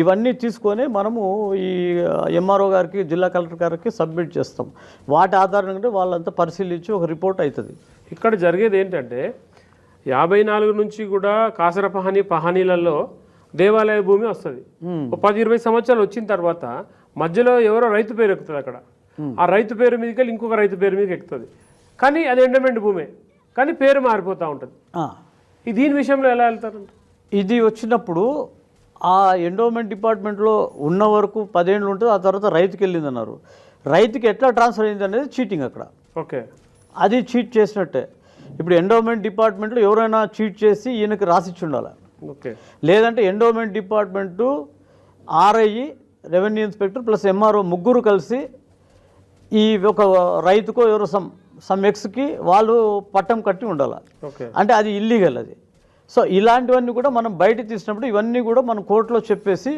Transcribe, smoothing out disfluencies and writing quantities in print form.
ఇవన్నీ తీసుకొని మనము ఈ ఎంఆర్ఓ గారికి జిల్లా కలెక్టర్ గారికి సబ్మిట్ చేస్తాం. వాటి ఆధారంగా వాళ్ళంతా పరిశీలించి ఒక రిపోర్ట్ అవుతుంది. ఇక్కడ జరిగేది ఏంటంటే 54 నుంచి కూడా కాసర పహానీలలో దేవాలయ భూమి వస్తుంది. 10-20 సంవత్సరాలు వచ్చిన తర్వాత మధ్యలో ఎవరో రైతు పేరు ఎక్కుతుంది. అక్కడ ఆ రైతు పేరు మీదకి వెళ్ళి ఇంకొక రైతు పేరు మీదకి ఎక్కుతుంది. కానీ అది ఎండోమెంట్ భూమే, కానీ పేరు మారిపోతూ ఉంటుంది. దీని విషయంలో ఎలా వెళ్తారంట? ఇది వచ్చినప్పుడు ఆ ఎండోమెంట్ డిపార్ట్మెంట్లో ఉన్న వరకు 10 ఏళ్ళు ఉంటుంది. ఆ తర్వాత రైతుకి వెళ్ళింది అన్నారు. రైతుకి ఎట్లా ట్రాన్స్ఫర్ అయింది అనేది చీటింగ్ అక్కడ. ఓకే, అది చీట్ చేసినట్టే. ఇప్పుడు ఎండోమెంట్ డిపార్ట్మెంట్లో ఎవరైనా చీట్ చేసి ఈయనకి రాసిచ్చి ఉండాలి. ఓకే, లేదంటే endowment department, RI, revenue inspector plus MRO ముగ్గురు కలిసి ఈ ఒక రైతుకో ఎవరో సమ్ ఎక్స్కి వాళ్ళు పట్టం కట్టి ఉండాలి. అంటే అది ఇల్లీగల్ అది. సో ఇలాంటివన్నీ కూడా మనం బయట తీసినప్పుడు ఇవన్నీ కూడా మనం కోర్టులో చెప్పేసి